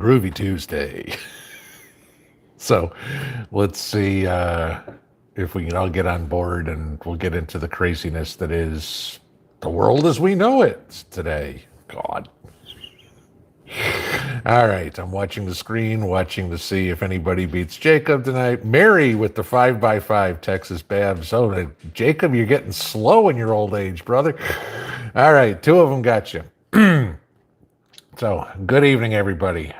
Groovy Tuesday. So let's see if we can all get on board and we'll get into the craziness that is the world as we know it today. God. All right, I'm watching the screen, watching to see if anybody beats Jacob tonight. Mary with the 5x5 Texas Babs. Oh, Jacob, you're getting slow in your old age, brother. All right, two of them got you. So, good evening, everybody.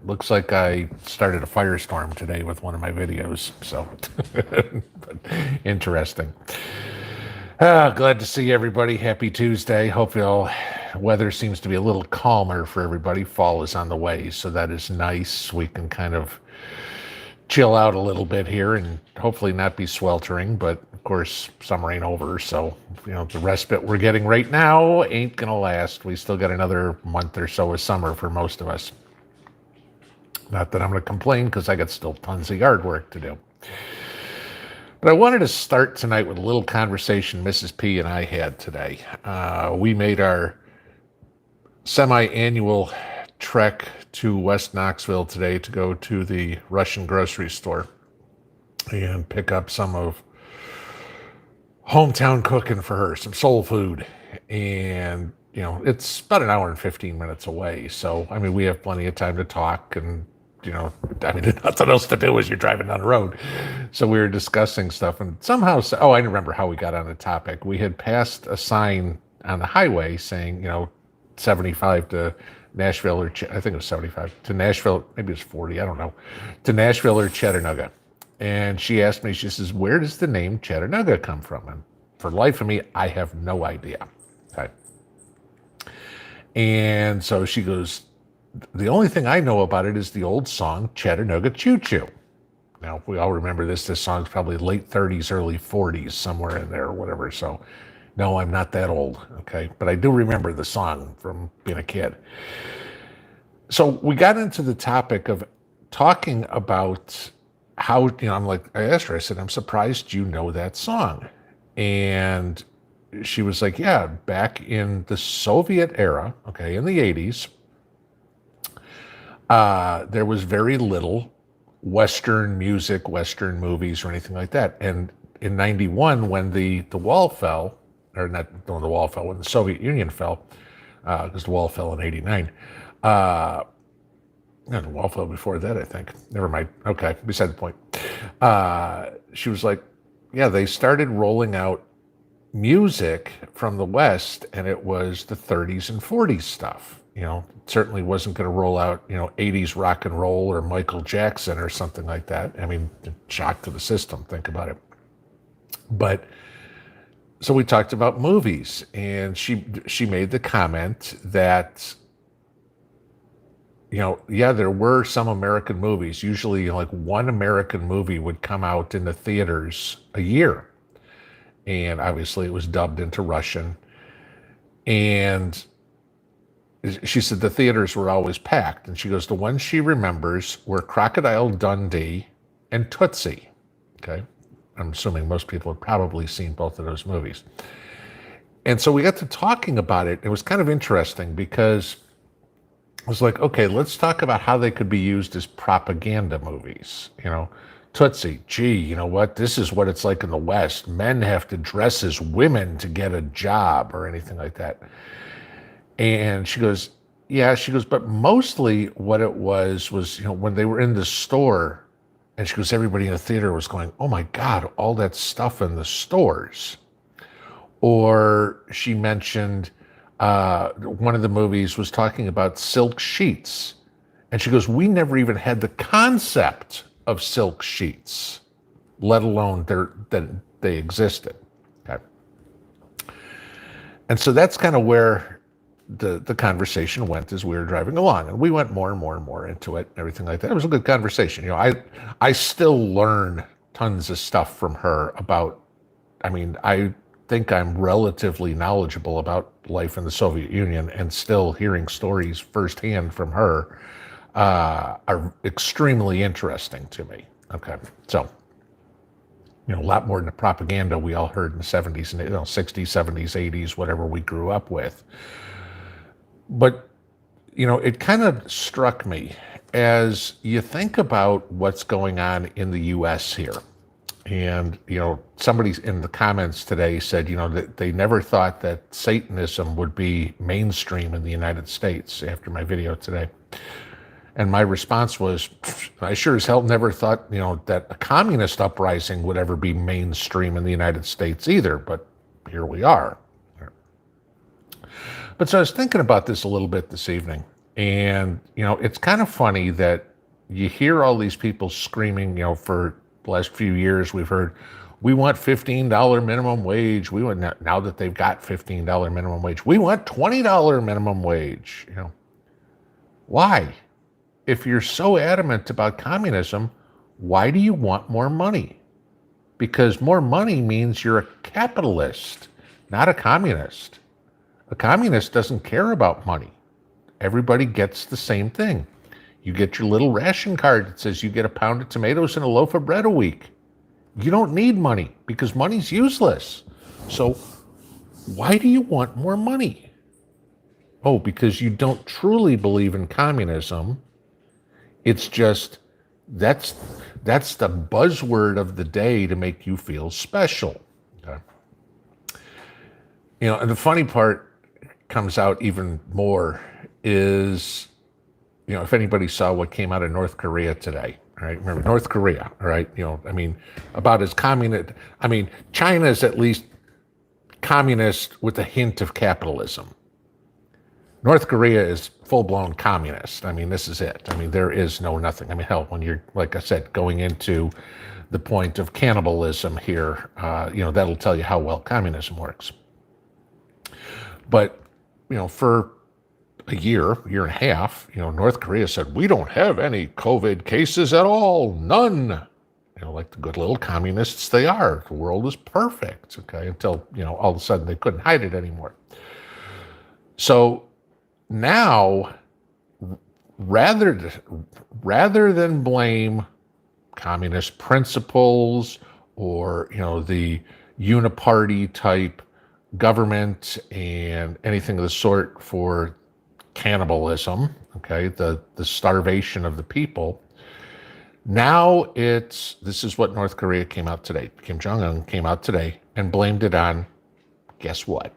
Looks like I started a firestorm today with one of my videos. So, but interesting. Glad to see everybody. Happy Tuesday. Hope y'all weather seems to be a little calmer for everybody. Fall is on the way, so that is nice. We can kind of chill out a little bit here and hopefully not be sweltering, but of course summer ain't over, so the respite we're getting right now ain't gonna last. We still got another month or so of summer for most of us. Not that I'm gonna complain, because I got still tons of yard work to do. But I wanted to start tonight with a little conversation Mrs. P and I had today. We made our semi-annual trek to West Knoxville today to go to the Russian grocery store and pick up some of hometown cooking for her, some soul food. And, it's about an hour and 15 minutes away. So, we have plenty of time to talk and, there's nothing else to do as you're driving down the road. So we were discussing stuff and somehow, I remember how we got on the topic. We had passed a sign on the highway saying, 75 to Nashville, or I think it was 75 to Nashville, maybe it was 40, I don't know, to Nashville or Chattanooga. And she asked me, she says, where does the name Chattanooga come from? And for the life of me, I have no idea. Okay. And so she goes, the only thing I know about it is the old song, Chattanooga Choo Choo. Now, we all remember this song's probably late 30s, early 40s, somewhere in there or whatever. So, no, I'm not that old, okay? But I do remember the song from being a kid. So we got into the topic of talking about how, I asked her, I said, I'm surprised you know that song. And she was like, yeah, back in the Soviet era, okay, in the 80s, there was very little Western music, Western movies, or anything like that. And in 91, when the wall fell, or not when the wall fell, when the Soviet Union fell, because the wall fell in 89. No, the wall fell before that, I think. Never mind. Okay, beside the point. She was like, yeah, they started rolling out music from the West, and it was the 30s and 40s stuff. Certainly wasn't going to roll out, 80s rock and roll or Michael Jackson or something like that. Shock to the system, think about it. But so we talked about movies, and she made the comment that, yeah, there were some American movies. Usually, like one American movie would come out in the theaters a year. And obviously it was dubbed into Russian. And she said the theaters were always packed. And she goes, the ones she remembers were Crocodile Dundee and Tootsie. Okay. I'm assuming most people have probably seen both of those movies. And so we got to talking about it. It was kind of interesting because I was like, okay, let's talk about how they could be used as propaganda movies. Tootsie, gee, you know what? This is what it's like in the West. Men have to dress as women to get a job or anything like that. And she goes, yeah, but mostly what it was, when they were in the store, and she goes, everybody in the theater was going, oh my God, all that stuff in the stores. Or she mentioned one of the movies was talking about silk sheets. And she goes, we never even had the concept of silk sheets, let alone that they existed. Okay. And so that's kind of where the conversation went as we were driving along, and we went more and more and more into it and everything like that. It was a good conversation. I still learn tons of stuff from her about, I think I'm relatively knowledgeable about life in the Soviet Union, and still hearing stories firsthand from her are extremely interesting to me. Okay. So, a lot more than the propaganda we all heard in the 70s and 60s, 70s, 80s, whatever we grew up with. But it kind of struck me as you think about what's going on in the U.S. here. And, somebody in the comments today said, that they never thought that Satanism would be mainstream in the United States after my video today. And my response was, I sure as hell never thought, that a communist uprising would ever be mainstream in the United States either. But here we are. But so I was thinking about this a little bit this evening. And, it's kind of funny that you hear all these people screaming, for the last few years, we've heard, we want $15 minimum wage. We want, now that they've got $15 minimum wage, we want $20 minimum wage. Why? If you're so adamant about communism, why do you want more money? Because more money means you're a capitalist, not a communist. A communist doesn't care about money. Everybody gets the same thing. You get your little ration card that says you get a pound of tomatoes and a loaf of bread a week. You don't need money because money's useless. So why do you want more money? Oh, because you don't truly believe in communism. It's just, that's the buzzword of the day to make you feel special. Okay. And the funny part comes out even more is, if anybody saw what came out of North Korea today, right? Remember North Korea, right? About as communist. China is at least communist with a hint of capitalism. North Korea is full-blown communist. This is it. There is no nothing. Hell, when you're, like I said, going into the point of cannibalism here, that'll tell you how well communism works. But, for a year and a half, North Korea said, we don't have any COVID cases at all, none. Like the good little communists they are. The world is perfect, okay, until, all of a sudden they couldn't hide it anymore. So now, rather than blame communist principles or, the uniparty type government and anything of the sort for cannibalism, okay, the starvation of the people. Now this is what North Korea came out today. Kim Jong-un came out today and blamed it on, guess what?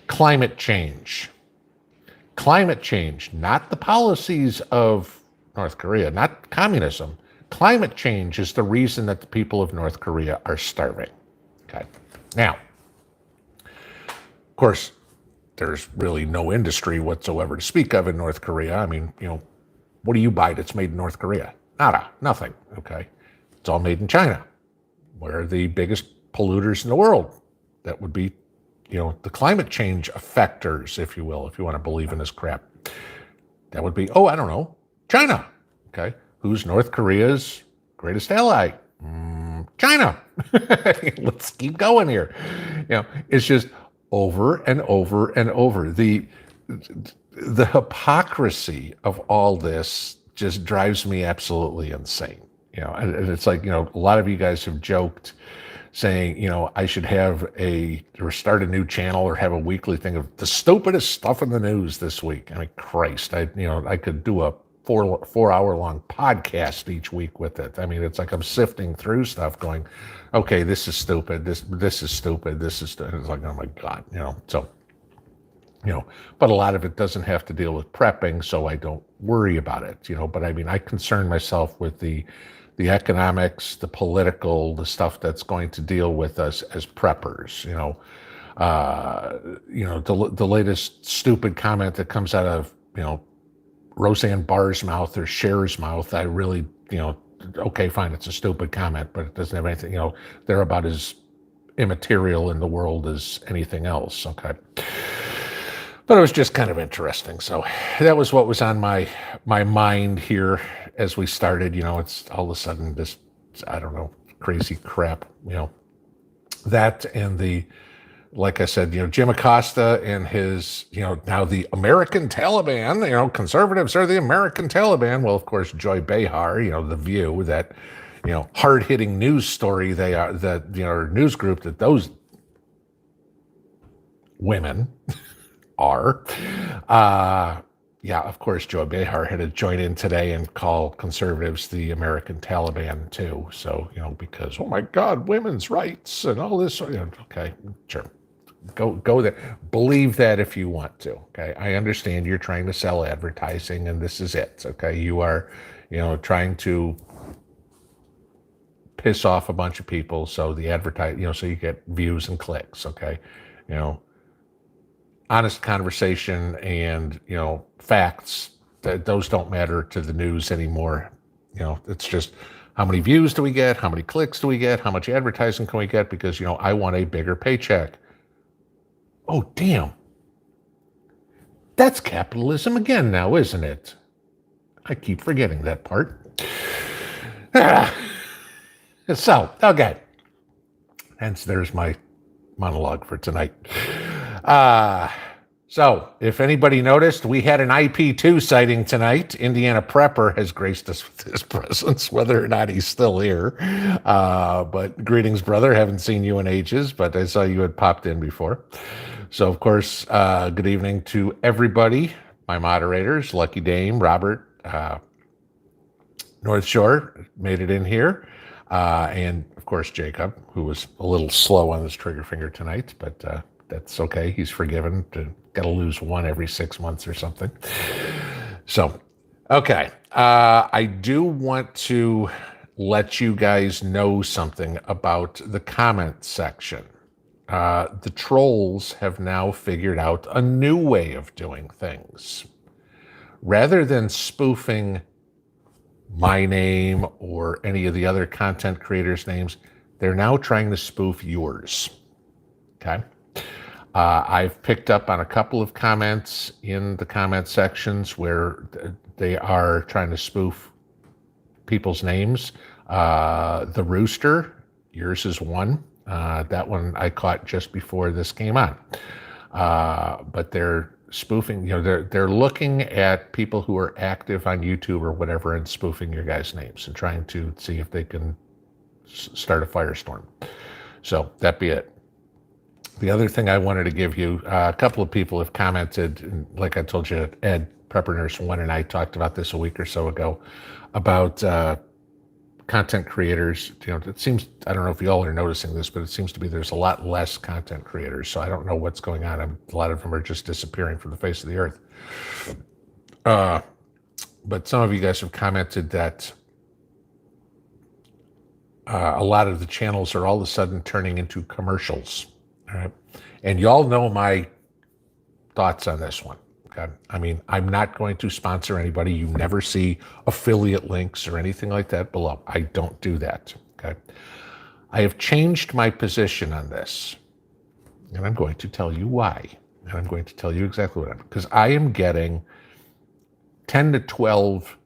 Climate change. Climate change, not the policies of North Korea, not communism. Climate change is the reason that the people of North Korea are starving. Okay. Now, of course, there's really no industry whatsoever to speak of in North Korea. What do you buy that's made in North Korea? Nada, nothing, okay? It's all made in China. Where the biggest polluters in the world? That would be, the climate change effectors, if you will, if you want to believe in this crap. That would be, I don't know, China, okay? Who's North Korea's greatest ally? China. Let's keep going here. It's just over and over and over. The hypocrisy of all this just drives me absolutely insane. And it's like, a lot of you guys have joked saying, I should start a new channel or have a weekly thing of the stupidest stuff in the news this week. Christ, I could do a 4-hour long podcast each week with it. It's like I'm sifting through stuff going, okay, this is stupid. This is stupid. This is stupid. It's like, oh my God, so, but a lot of it doesn't have to deal with prepping, so I don't worry about it, but I concern myself with the economics, the political, the stuff that's going to deal with us as preppers, the latest stupid comment that comes out of, Roseanne Barr's mouth or Cher's mouth, I really, okay, fine, it's a stupid comment, but it doesn't have anything, they're about as immaterial in the world as anything else, okay? But it was just kind of interesting. So that was what was on my mind here as we started. It's all of a sudden this, I don't know, crazy crap, that and like I said, Jim Acosta and his, now the American Taliban, conservatives are the American Taliban. Well, of course, Joy Behar, The View, that, hard-hitting news story they are, that, news group that those women are, Yeah, of course, Joe Behar had to join in today and call conservatives the American Taliban too. So, because, oh my God, women's rights and all this. Okay, sure. Go there. Believe that if you want to. Okay. I understand you're trying to sell advertising and this is it. Okay. You are, trying to piss off a bunch of people. So the so you get views and clicks. Okay. You know, honest conversation and facts, that those don't matter to the news anymore. It's just how many views do we get, how many clicks do we get, how much advertising can we get, because I want a bigger paycheck. Oh damn, that's capitalism again now, isn't it? I keep forgetting that part. So okay, hence there's my monologue for tonight. So, if anybody noticed, we had an IP2 sighting tonight. Indiana Prepper has graced us with his presence, whether or not he's still here. But greetings, brother. Haven't seen you in ages, but I saw you had popped in before. So, of course, good evening to everybody. My moderators, Lucky Dame, Robert, North Shore, made it in here. And, of course, Jacob, who was a little slow on his trigger finger tonight, but that's okay. He's forgiven. Got to lose one every 6 months or something. So, okay. I do want to let you guys know something about the comment section. The trolls have now figured out a new way of doing things. Rather than spoofing my name or any of the other content creators' names, they're now trying to spoof yours. Okay? I've picked up on a couple of comments in the comment sections where they are trying to spoof people's names. The Rooster, yours is one. That one I caught just before this came on. But they're spoofing, they're looking at people who are active on YouTube or whatever and spoofing your guys' names and trying to see if they can start a firestorm. So that be it. The other thing I wanted to give you, a couple of people have commented, and like I told you, Ed, Prepper Nurse 1 and I talked about this a week or so ago, about content creators. It seems, I don't know if you all are noticing this, but it seems to be there's a lot less content creators. So I don't know what's going on. A lot of them are just disappearing from the face of the earth. But some of you guys have commented that a lot of the channels are all of a sudden turning into commercials. All right. And y'all know my thoughts on this one. Okay. I mean, I'm not going to sponsor anybody. You never see affiliate links or anything like that below. I don't do that. Okay. I have changed my position on this. And I'm going to tell you why. And I'm going to tell you exactly what because I am getting 10 to 12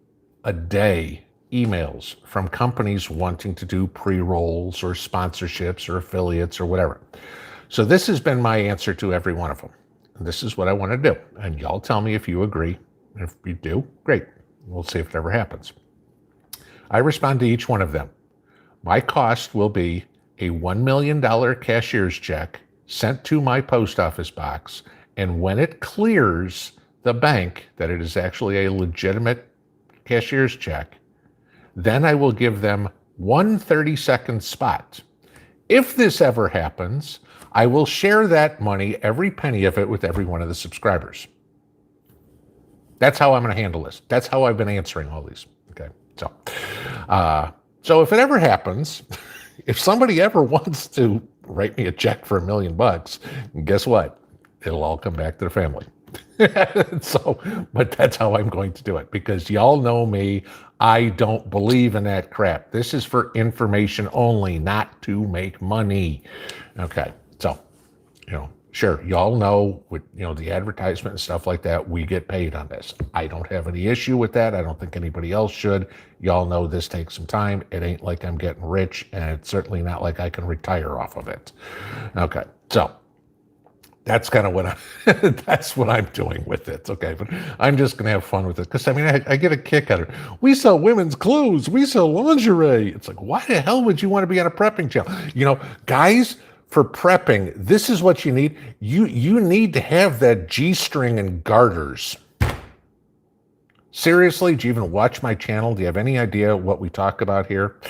a day emails from companies wanting to do pre-rolls or sponsorships or affiliates or whatever. So this has been my answer to every one of them. And this is what I want to do. And y'all tell me if you agree. If you do, great. We'll see if it ever happens. I respond to each one of them. My cost will be a $1 million cashier's check sent to my post office box. And when it clears the bank that it is actually a legitimate cashier's check, then I will give them 1 30-second spot. If this ever happens, I will share that money, every penny of it, with every one of the subscribers. That's how I'm going to handle this. That's how I've been answering all these. Okay, so if it ever happens, if somebody ever wants to write me a check for $1 million, guess what? It'll all come back to the family. But that's how I'm going to do it, because y'all know me. I don't believe in that crap. This is for information only, not to make money. Okay, so, sure, y'all know with, the advertisement and stuff like that, we get paid on this. I don't have any issue with that. I don't think anybody else should. Y'all know this takes some time. It ain't like I'm getting rich, and it's certainly not like I can retire off of it. Okay, so that's kind of that's what I'm doing with it. Okay, but I'm just going to have fun with it because, I get a kick out of it. We sell women's clothes. We sell lingerie. It's like, why the hell would you want to be on a prepping channel? Guys, for prepping, this is what you need. You need to have that G-string and garters. Seriously, do you even watch my channel? Do you have any idea what we talk about here?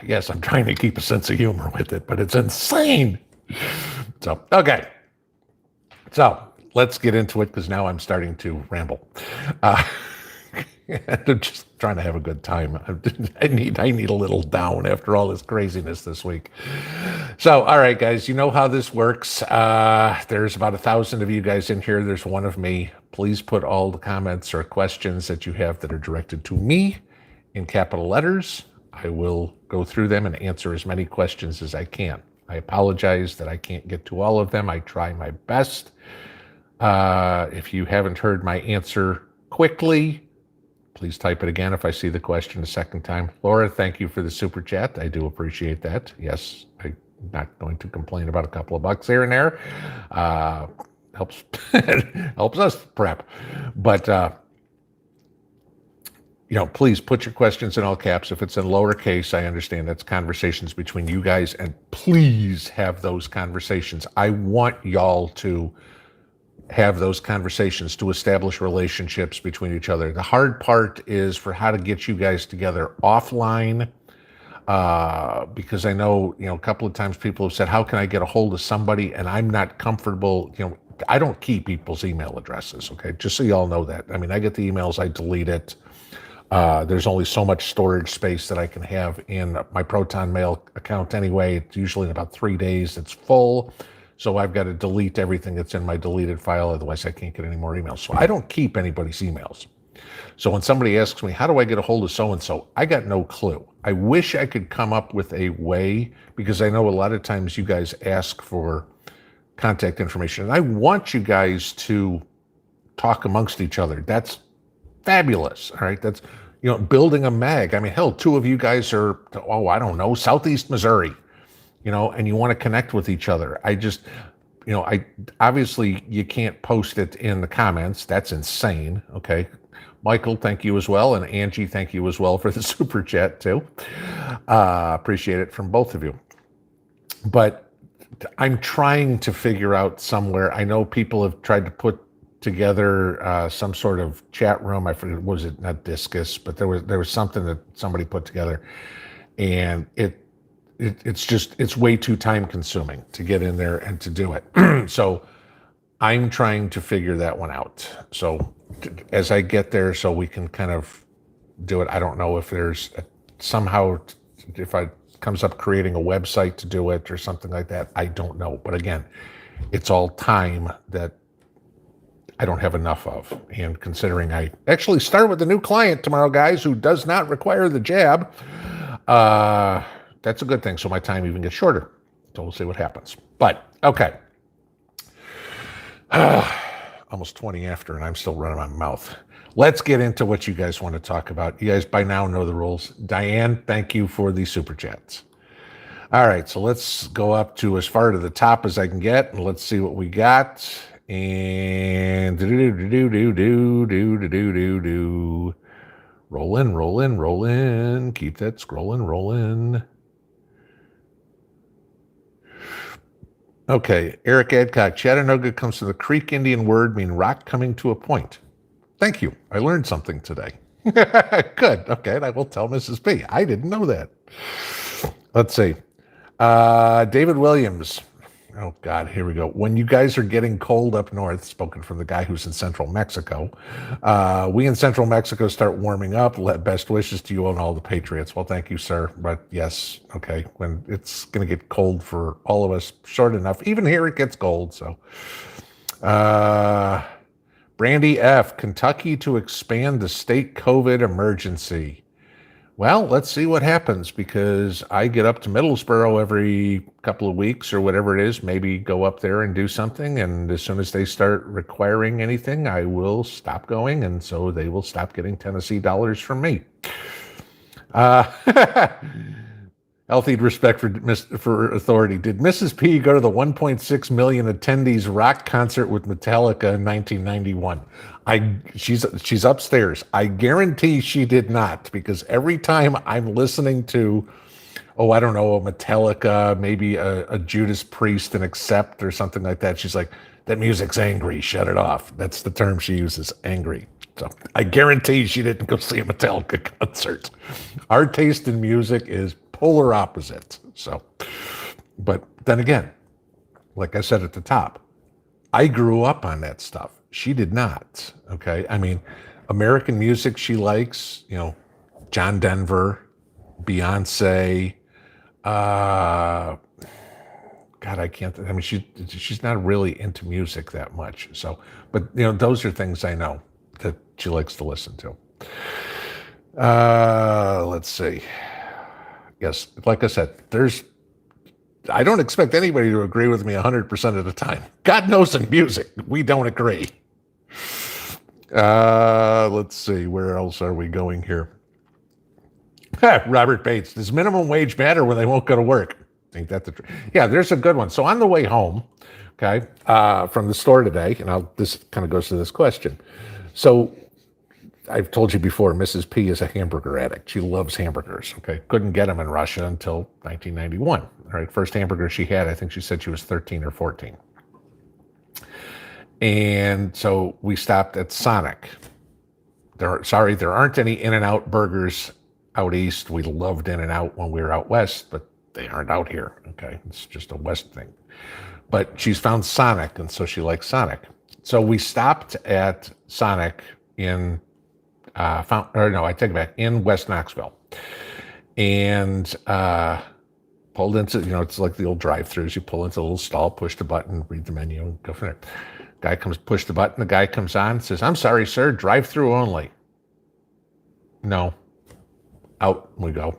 Yes, I'm trying to keep a sense of humor with it, but it's insane. So, okay. So let's get into it because now I'm starting to ramble. I'm just trying to have a good time. I need a little down after all this craziness this week. So, all right, guys, you know how this works. There's about 1,000 of you guys in here. There's one of me. Please put all the comments or questions that you have that are directed to me in capital letters. I will go through them and answer as many questions as I can. I apologize that I can't get to all of them. I try my best. If you haven't heard my answer quickly, please type it again if I see the question a second time. Laura, thank you for the super chat. I do appreciate that. Yes, I'm not going to complain about a couple of bucks here and there. Helps helps us prep. But please put your questions in all caps. If it's in lowercase, I understand that's conversations between you guys, and please have those conversations. I want y'all to have those conversations to establish relationships between each other. The hard part is for how to get you guys together offline, because I know, a couple of times people have said, how can I get a hold of somebody? And I'm not comfortable, I don't keep people's email addresses, okay? Just so y'all know that. I mean, I get the emails, I delete it. There's only so much storage space that I can have in my Proton Mail account anyway. It's usually in about 3 days it's full. So I've got to delete everything that's in my deleted file. Otherwise, I can't get any more emails. So I don't keep anybody's emails. So when somebody asks me, how do I get a hold of so-and-so? I got no clue. I wish I could come up with a way, because I know a lot of times you guys ask for contact information. And I want you guys to talk amongst each other. That's fabulous. All right. That's, building a mag. I mean, hell, 2 of you guys are, I don't know, Southeast Missouri, and you want to connect with each other. I just, obviously you can't post it in the comments. That's insane. Okay. Michael, thank you as well. And Angie, thank you as well for the super chat too. Appreciate it from both of you. But I'm trying to figure out somewhere. I know people have tried to put together some sort of chat room. I forget, was it not Discus, but there was something that somebody put together, and it's way too time consuming to get in there and to do it. So I'm trying to figure that one out. So as I get there, so we can kind of do it. I don't know if there's somehow, if it comes up creating a website to do it or something like that. I don't know. But again, it's all time that I don't have enough of. And considering I actually start with a new client tomorrow, guys, who does not require the jab, that's a good thing. So my time even gets shorter. So we'll see what happens. But, okay. Almost 20 after, and I'm still running my mouth. Let's get into what you guys want to talk about. You guys by now know the rules. Diane, thank you for the super chats. All right, so let's go up to as far to the top as I can get, and let's see what we got. And roll in. Keep that rolling. Okay, Eric Adcock, Chattanooga comes from the Creek Indian word mean rock coming to a point. Thank you. I learned something today. Good. Okay, and I will tell Mrs. P. I didn't know that. Let's see. David Williams. Oh, God, here we go. When you guys are getting cold up north, spoken from the guy who's in central Mexico, we in central Mexico start warming up. Best wishes to you and all the Patriots. Well, thank you, sir. But yes, okay, when it's going to get cold for all of us, short enough. Even here it gets cold, so. Brandy F., Kentucky to expand the state COVID emergency. Well, let's see what happens, because I get up to Middlesboro every couple of weeks or whatever it is, maybe go up there and do something. And as soon as they start requiring anything, I will stop going. And so they will stop getting Tennessee dollars from me. Healthy respect for authority. Did Mrs. P go to the 1.6 million attendees rock concert with Metallica in 1991? She's upstairs. I guarantee she did not, because every time I'm listening to, I don't know, a Metallica, maybe a Judas Priest and Accept or something like that, she's like, That music's angry. Shut it off. That's the term she uses, angry. So I guarantee she didn't go see a Metallica concert. Our taste in music is polar opposite. So, but then again, like I said at the top, I grew up on that stuff. She did not. Okay. I mean, American music she likes, John Denver, Beyonce, God, I can't. I mean, she's not really into music that much. So, but those are things I know that she likes to listen to. Let's see. Yes, like I said, I don't expect anybody to agree with me 100% of the time. God knows in music, we don't agree. Let's see. Where else are we going here? Robert Bates, does minimum wage matter when they won't go to work? I think that's yeah, there's a good one. So on the way home, okay, from the store today, and this kind of goes to this question. So I've told you before, Mrs. P is a hamburger addict. She loves hamburgers. Okay, couldn't get them in Russia until 1991. All right, first hamburger she had, I think she said she was 13 or 14. And so we stopped at Sonic. There aren't any In-N-Out burgers out east. We loved In-N-Out when we were out west, but they aren't out here. Okay, it's just a west thing. But she's found Sonic, and so she likes Sonic. So we stopped at Sonic in I take it back, in West Knoxville, and pulled into, it's like the old drive-thrus. You pull into a little stall, push the button, read the menu, and go from there. Guy comes, push the button. The guy comes on, says, "I'm sorry, sir, drive-through only." No. Out we go.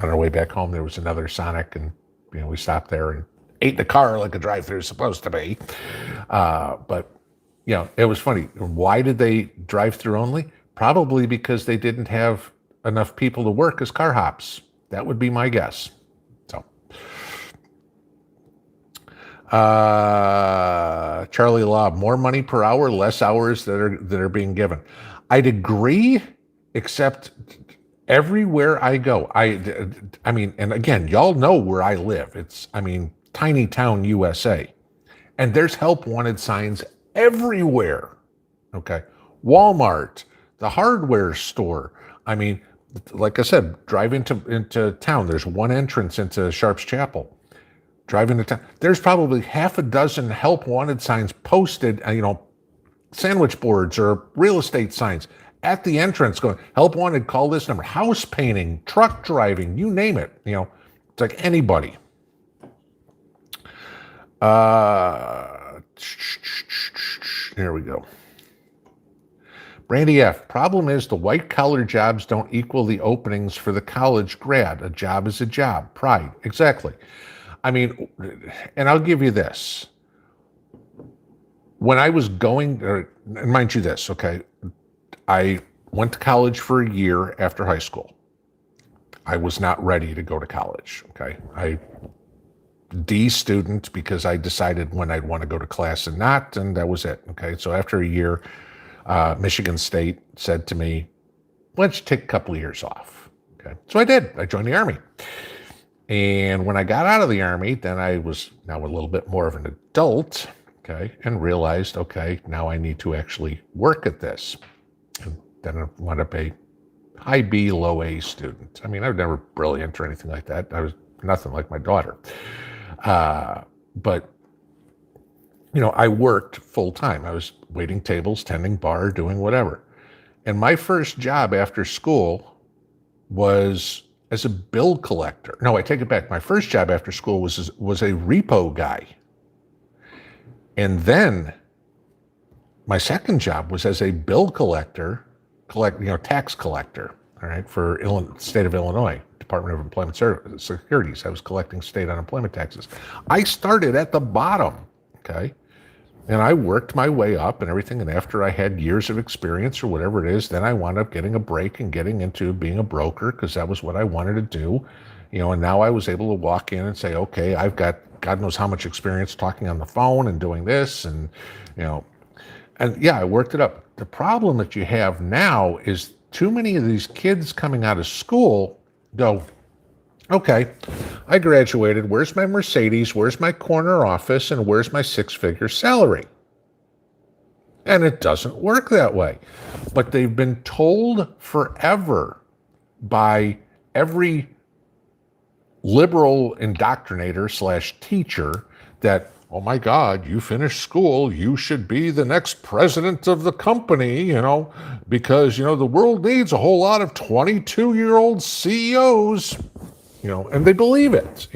On our way back home, there was another Sonic, and we stopped there and ate in the car like a drive-through is supposed to be. But it was funny. Why did they drive-through only? Probably because they didn't have enough people to work as car hops. That would be my guess. So, Charlie Lobb, more money per hour, less hours that are being given. I'd agree, except everywhere I go, I mean, and again, y'all know where I live. It's, tiny town USA, and there's help wanted signs everywhere. Okay, Walmart, the hardware store. Like I said, drive into town. There's one entrance into Sharp's Chapel. Drive into town. There's probably half a dozen help wanted signs posted, sandwich boards or real estate signs at the entrance going, help wanted, call this number. House painting, truck driving, you name it. It's like anybody. Here we go. Brandy F. Problem is the white collar jobs don't equal the openings for the college grad. A job is a job. Pride. Exactly. And I'll give you this. When I was going, mind you this, okay, I went to college for a year after high school. I was not ready to go to college, okay? D student because I decided when I'd want to go to class and not, and that was it, okay? So after a year, Michigan State said to me, why don't you take a couple of years off? Okay, so I did. I joined the Army. And when I got out of the Army, then I was now a little bit more of an adult, okay, and realized, okay, now I need to actually work at this. And then I wound up a high B, low A student. I was never brilliant or anything like that. I was nothing like my daughter. But I worked full time. I was waiting tables, tending bar, doing whatever. And my first job after school was as a bill collector. No, I take it back. My first job after school was a repo guy. And then my second job was as a bill collector, tax collector, all right, for state of Illinois, Department of Employment Securities. I was collecting state unemployment taxes. I started at the bottom, okay? And I worked my way up and everything. And after I had years of experience or whatever it is, then I wound up getting a break and getting into being a broker because that was what I wanted to do. And now I was able to walk in and say, okay, I've got God knows how much experience talking on the phone and doing this. And, and yeah, I worked it up. The problem that you have now is too many of these kids coming out of school go, Okay, I graduated. Where's my Mercedes? Where's my corner office? And where's my six-figure salary? And it doesn't work that way. But they've been told forever by every liberal indoctrinator slash teacher that, oh my God, you finished school, you should be the next president of the company, because, the world needs a whole lot of 22-year-old CEOs, and they believe it.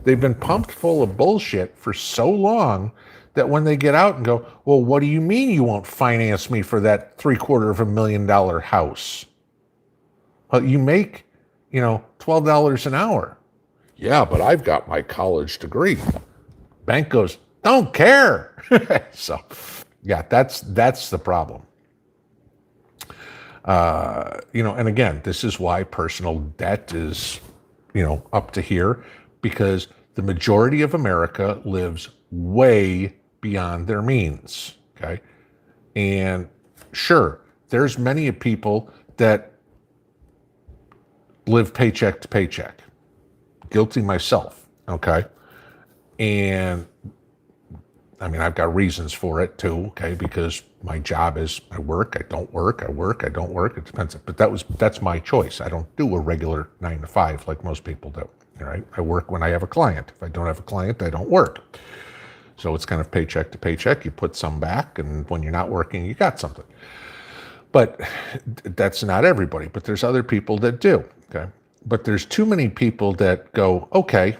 They've been pumped full of bullshit for so long that when they get out and go, well, what do you mean you won't finance me for that $750,000 house? Well, you make, $12 an hour. Yeah, but I've got my college degree. Bank goes, don't care. So, yeah, that's the problem. And again, this is why personal debt is, up to here, because the majority of America lives way beyond their means. Okay. And sure, there's many people that live paycheck to paycheck. Guilty myself. Okay. And I mean, I've got reasons for it too, okay, because my job is I work, I don't work, I work, I don't work. It depends. But that's my choice. I don't do a regular 9 to 5 like most people do. All right. I work when I have a client. If I don't have a client, I don't work. So it's kind of paycheck to paycheck. You put some back, and when you're not working, you got something. But that's not everybody. But there's other people that do. Okay. But there's too many people that go, okay,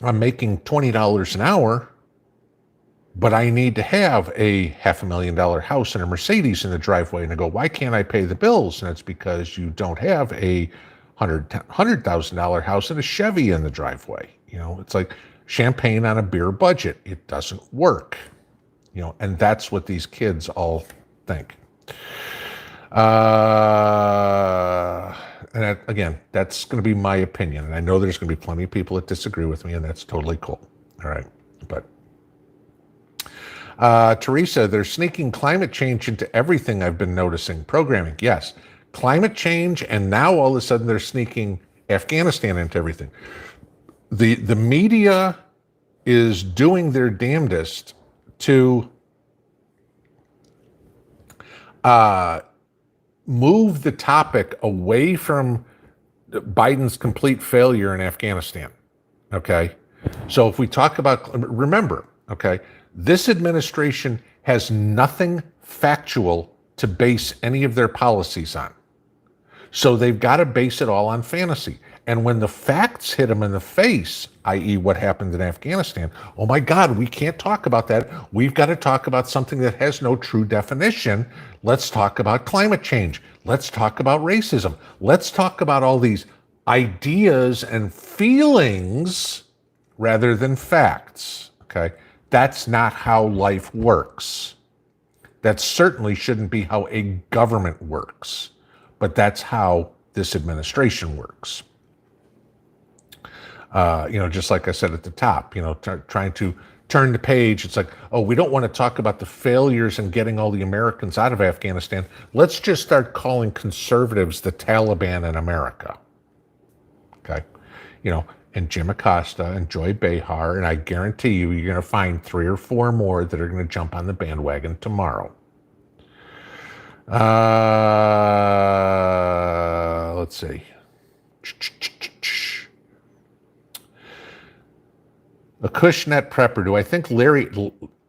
I'm making $20 an hour, but I need to have a $500,000 house and a Mercedes in the driveway. And I go, why can't I pay the bills? And it's because you don't have a $100,000 house and a Chevy in the driveway. It's like champagne on a beer budget. It doesn't work. And that's what these kids all think. And again, that's going to be my opinion. And I know there's going to be plenty of people that disagree with me, and that's totally cool. All right. But Teresa, they're sneaking climate change into everything I've been noticing. Programming, yes. Climate change, and now all of a sudden they're sneaking Afghanistan into everything. The media is doing their damnedest to move the topic away from Biden's complete failure in Afghanistan. Okay. So if we talk about, remember, okay, this administration has nothing factual to base any of their policies on. So they've got to base it all on fantasy. And when the facts hit them in the face, i.e. what happened in Afghanistan, oh my God, we can't talk about that. We've got to talk about something that has no true definition. Let's talk about climate change. Let's talk about racism. Let's talk about all these ideas and feelings rather than facts, okay? That's not how life works. That certainly shouldn't be how a government works, but that's how this administration works. Just like I said at the top, trying to turn the page. It's like, oh, we don't want to talk about the failures in getting all the Americans out of Afghanistan. Let's just start calling conservatives the Taliban in America. Okay. And Jim Acosta and Joy Behar, and I guarantee you're going to find 3 or 4 more that are going to jump on the bandwagon tomorrow. Let's see. A Cushnet prepper. Do I think Larry,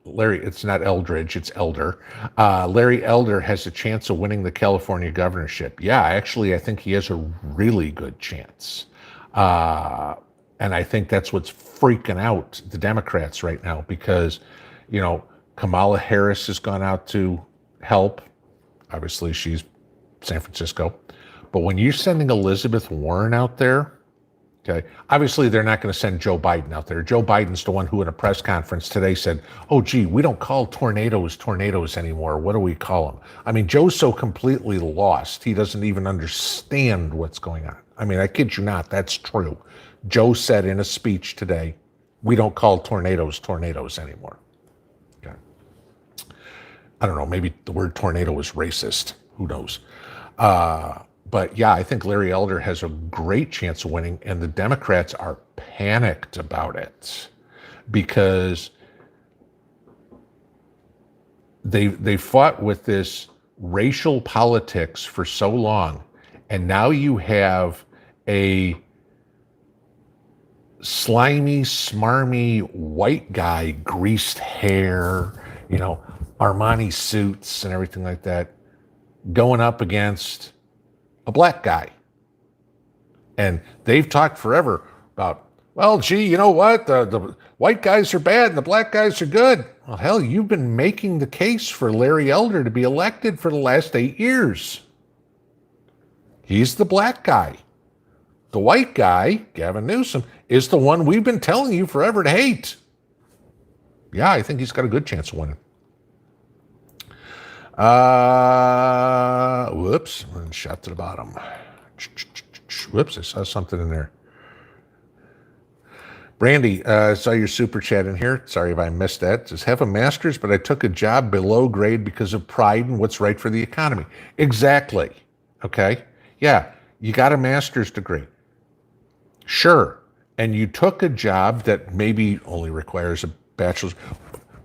it's not Eldridge, it's Elder. Larry Elder has a chance of winning the California governorship. Yeah, actually, I think he has a really good chance. And I think that's what's freaking out the Democrats right now because, Kamala Harris has gone out to help. Obviously, she's San Francisco. But when you're sending Elizabeth Warren out there, okay, obviously they're not going to send Joe Biden out there. Joe Biden's the one who at a press conference today said, oh, gee, we don't call tornadoes anymore. What do we call them? I mean, Joe's so completely lost. He doesn't even understand what's going on. I mean, I kid you not, that's true. Joe said in a speech today, we don't call tornadoes anymore. Okay. I don't know, maybe the word tornado is racist. Who knows? But yeah, I think Larry Elder has a great chance of winning, and the Democrats are panicked about it because they fought with this racial politics for so long, and now you have a slimy, smarmy white guy, greased hair, Armani suits and everything like that, going up against a black guy. And they've talked forever about, well, gee, you know what? The white guys are bad and the black guys are good. Well, hell, you've been making the case for Larry Elder to be elected for the last 8 years. He's the black guy. The white guy, Gavin Newsom, is the one we've been telling you forever to hate. Yeah, I think he's got a good chance of winning. Whoops, shot to the bottom. Whoops, I saw something in there. Brandy, saw your super chat in here. Sorry if I missed that. It says, have a master's, but I took a job below grade because of pride and what's right for the economy. Exactly. Okay. Yeah, you got a master's degree. Sure. And you took a job that maybe only requires a bachelor's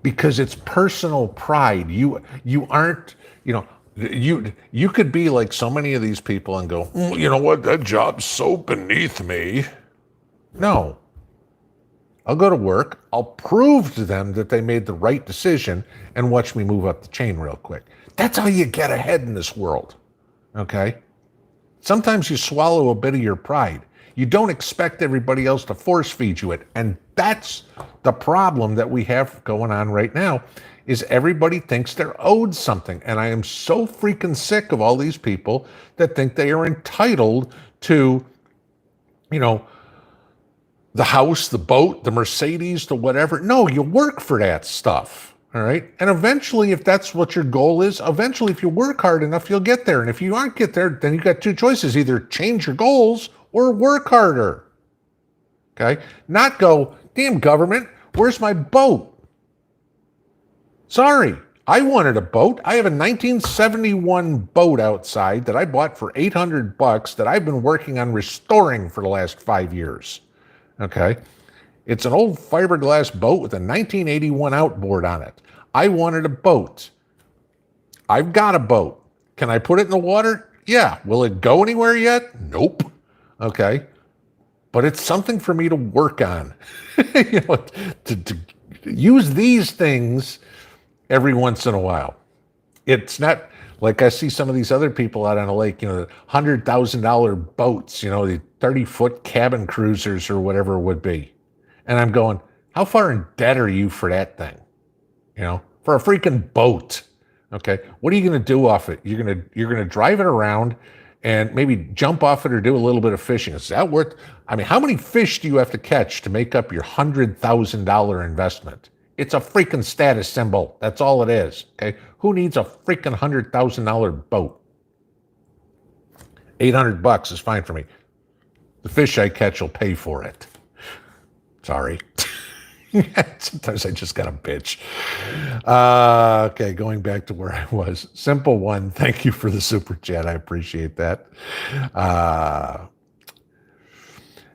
because it's personal pride. You aren't, you could be like so many of these people and go, you know what, that job's so beneath me. No. I'll go to work. I'll prove to them that they made the right decision and watch me move up the chain real quick. That's how you get ahead in this world. Okay? Sometimes you swallow a bit of your pride. You don't expect everybody else to force feed you it. And that's the problem that we have going on right now, is everybody thinks they're owed something. And I am so freaking sick of all these people that think they are entitled to, the house, the boat, the Mercedes, the whatever. No, you work for that stuff. All right. And eventually, if that's what your goal is, eventually, if you work hard enough, you'll get there. And if you aren't get there, then you got two choices: either change your goals or work harder. Okay. Not go, damn government, where's my boat? Sorry, I wanted a boat. I have a 1971 boat outside that I bought for $800 that I've been working on restoring for the last 5 years. Okay. It's an old fiberglass boat with a 1981 outboard on it. I wanted a boat. I've got a boat. Can I put it in the water? Yeah. Will it go anywhere yet? Nope. Okay. But it's something for me to work on. To use these things every once in a while. It's not like I see some of these other people out on a lake, the $100,000 boats, the 30-foot cabin cruisers or whatever it would be. And I'm going, how far in debt are you for that thing? For a freaking boat. Okay. What are you going to do off it? You're going to drive it around and maybe jump off it or do a little bit of fishing. Is that worth, how many fish do you have to catch to make up your $100,000 investment? It's a freaking status symbol. That's all it is. Okay. Who needs a freaking $100,000 boat? $800 is fine for me. The fish I catch will pay for it. Sorry. Sometimes I just gotta bitch. Okay, going back to where I was. Simple One, thank you for the super chat. I appreciate that.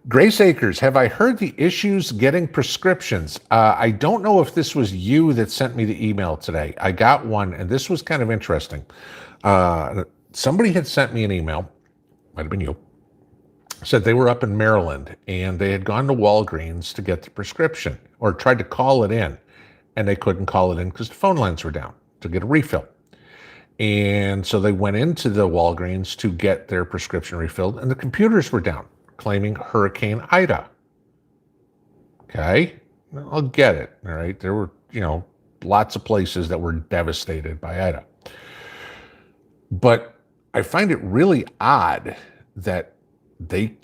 Grace Acres, have I heard the issues getting prescriptions? I don't know if this was you that sent me the email today. I got one, and this was kind of interesting. Somebody had sent me an email, might have been you, said they were up in Maryland, and they had gone to Walgreens to get the prescription, or tried to call it in, and they couldn't call it in because the phone lines were down to get a refill. And so they went into the Walgreens to get their prescription refilled, and the computers were down, claiming Hurricane Ida. Okay, I'll get it. All right, there were, lots of places that were devastated by Ida. But I find it really odd that they,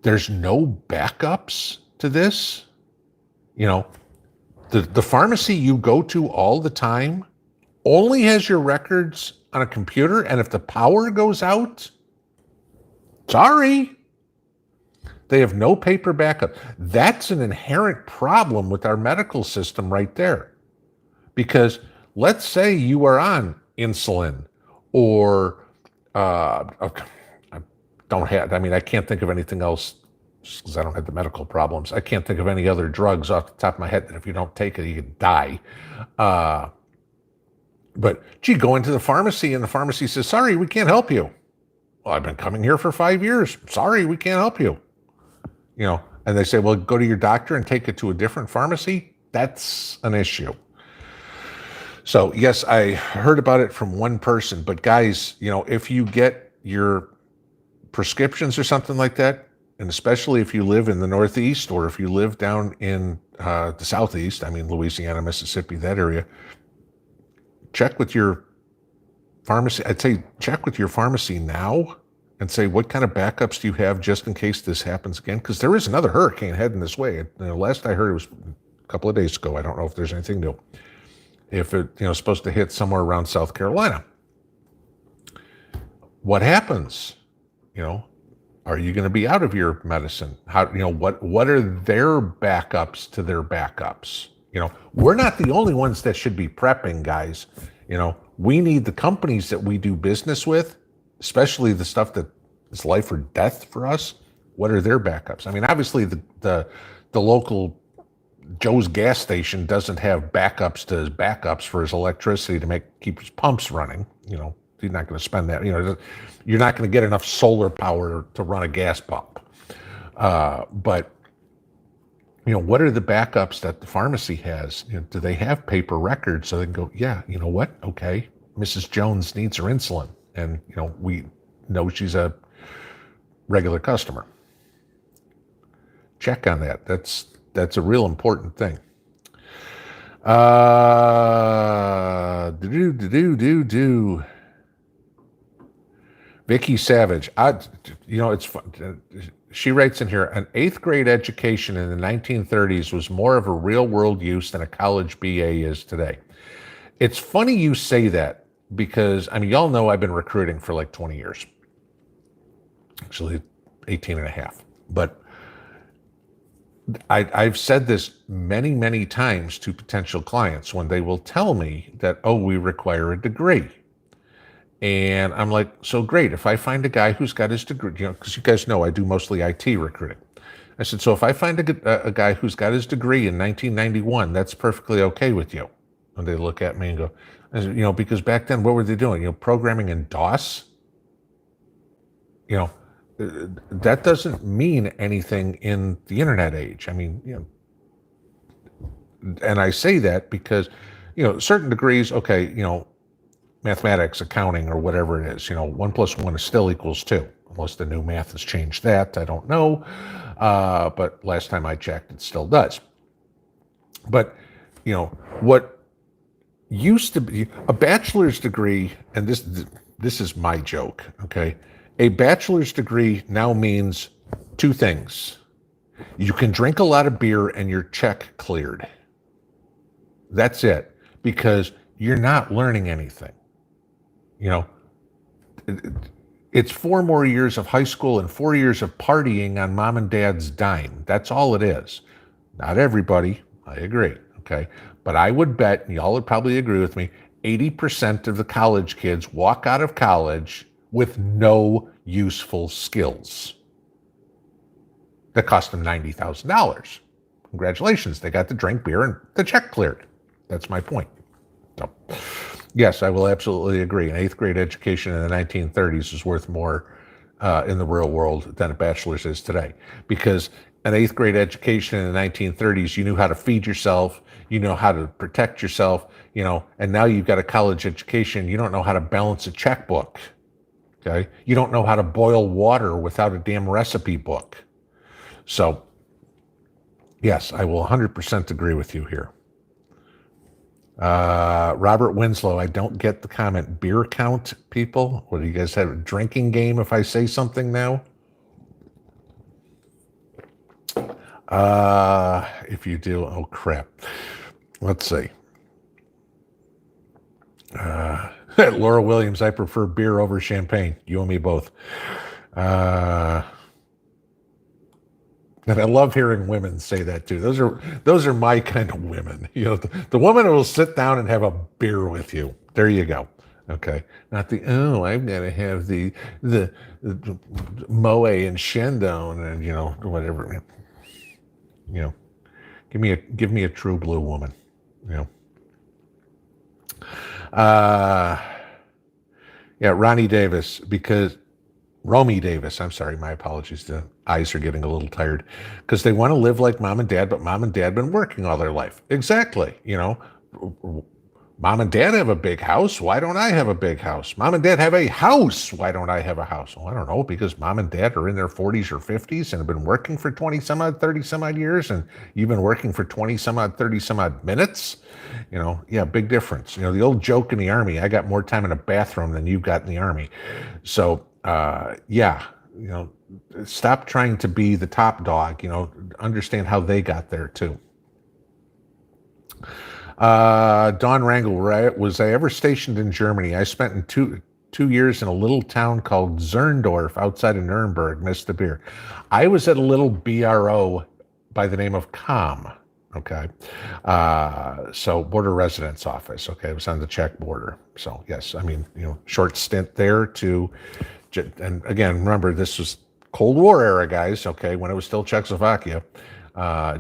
there's no backups to this. The pharmacy you go to all the time only has your records on a computer, and if the power goes out, sorry, they have no paper backup. That's an inherent problem with our medical system right there. Because let's say you are on insulin or Okay. I don't have, I mean, I can't think of anything else because I don't have the medical problems. I can't think of any other drugs off the top of my head that if you don't take it, you could die. Uh, but gee, go into the pharmacy and the pharmacy says, sorry, we can't help you. Well, I've been coming here for 5 years. Sorry, we can't help you. You know, and they say, well, go to your doctor and take it to a different pharmacy. That's an issue. So yes, I heard about it from one person, but guys, you know, if you get your prescriptions or something like that, and especially if you live in the Northeast or if you live down in the Southeast, I mean, Louisiana, Mississippi, that area, check with your pharmacy. I'd say check with your pharmacy now and say, what kind of backups do you have just in case this happens again? Because there is another hurricane heading this way. Last I heard it was a couple of days ago. I don't know if there's anything new. If it, is supposed to hit somewhere around South Carolina. What happens? Are you going to be out of your medicine? What are their backups to their backups? We're not the only ones that should be prepping, guys. We need the companies that we do business with, especially the stuff that is life or death for us. What are their backups? I mean, obviously the local Joe's gas station doesn't have backups to his backups for his electricity to keep his pumps running. He's not going to spend that. You're not going to get enough solar power to run a gas pump. But what are the backups that the pharmacy has? Do they have paper records so they can go, yeah, you know what? Okay, Mrs. Jones needs her insulin, and we know she's a regular customer. Check on that. That's a real important thing. Vicky Savage. It's fun. She writes in here, an 8th grade education in the 1930s was more of a real world use than a college BA is today. It's funny you say that because, y'all know I've been recruiting for like 20 years. Actually, 18 and a half. But I've said this many, many times to potential clients when they will tell me that, we require a degree. And I'm like, so great. If I find a guy who's got his degree, because you guys know I do mostly IT recruiting. I said, so if I find a guy who's got his degree in 1991, that's perfectly okay with you. And they look at me and go, I said, because back then, what were they doing? Programming in DOS? That doesn't mean anything in the internet age. And I say that because, certain degrees, okay, mathematics, accounting, or whatever it is, 1 + 1 is still equals 2, unless the new math has changed that. I don't know. But last time I checked, it still does. But, what used to be a bachelor's degree, and this is my joke, okay? A bachelor's degree now means 2 things. You can drink a lot of beer and your check cleared. That's it, because you're not learning anything. It's 4 more years of high school and 4 years of partying on mom and dad's dime. That's all it is. Not everybody, I agree, okay? But I would bet, and y'all would probably agree with me, 80% of the college kids walk out of college with no useful skills that cost them $90,000. Congratulations, they got to drink beer and the check cleared. That's my point. So, yes, I will absolutely agree. An 8th grade education in the 1930s is worth more in the real world than a bachelor's is today. Because an 8th grade education in the 1930s, you knew how to feed yourself, you know how to protect yourself, and now you've got a college education, you don't know how to balance a checkbook. Okay? You don't know how to boil water without a damn recipe book. So, yes, I will 100% agree with you here. Robert Winslow, I don't get the comment. Beer count, people? What do you guys have? A drinking game if I say something now? If you do, oh crap. Let's see. Laura Williams, I prefer beer over champagne. You and me both. And I love hearing women say that too. Those are my kind of women. The woman who will sit down and have a beer with you. There you go. Okay, not the I've got to have the Moe and Shendon and whatever. You know, give me a true blue woman. You know, uh, yeah, Ronnie Davis because Romy Davis. I'm sorry, my apologies. The eyes are getting a little tired because they want to live like mom and dad, but mom and dad been working all their life. Exactly. Mom and dad have a big house. Why don't I have a big house? Mom and dad have a house. Why don't I have a house? Well, I don't know, because mom and dad are in their 40s or 50s and have been working for 20 some odd, 30 some odd years, and you've been working for 20 some odd, 30 some odd minutes. Yeah, big difference. The old joke in the Army, I got more time in a bathroom than you've got in the Army. So, yeah, stop trying to be the top dog, understand how they got there too. Don Rangel, was I ever stationed in Germany? I spent in two years in a little town called Zerndorf outside of Nuremberg. Missed the beer. I was at a little BRO by the name of COM. Okay. So border residence office. Okay. It was on the Czech border. So yes, I mean, short stint there and again, remember this was Cold War era, guys. Okay. When it was still Czechoslovakia.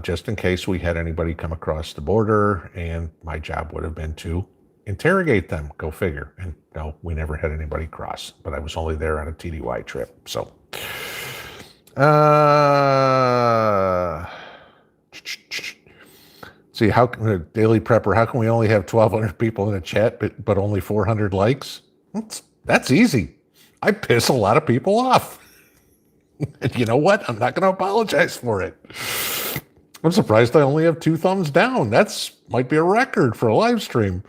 Just in case we had anybody come across the border, and my job would have been to interrogate them. Go figure. And no, we never had anybody cross, but I was only there on a TDY trip. So, see, Daily Prepper, how can we only have 1,200 people in a chat, but only 400 likes? That's easy. I piss a lot of people off. And you know what? I'm not going to apologize for it. I'm surprised I only have 2 thumbs down. That's might be a record for a live stream.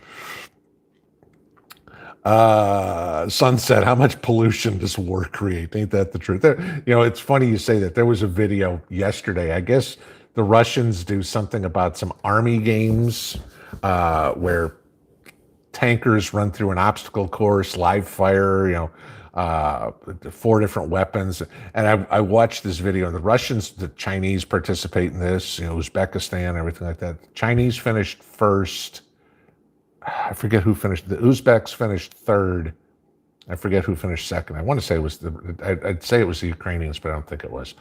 Sunset, how much pollution does war create? Ain't that the truth? It's funny you say that. There was a video yesterday. I guess the Russians do something about some army games where tankers run through an obstacle course, live fire, 4 different weapons. And I watched this video, and the Russians, the Chinese participate in this, Uzbekistan, everything like that. The Chinese finished first. I forget who finished. The Uzbeks finished third. I forget who finished second. I want to say it was I'd say it was the Ukrainians, but I don't think it was.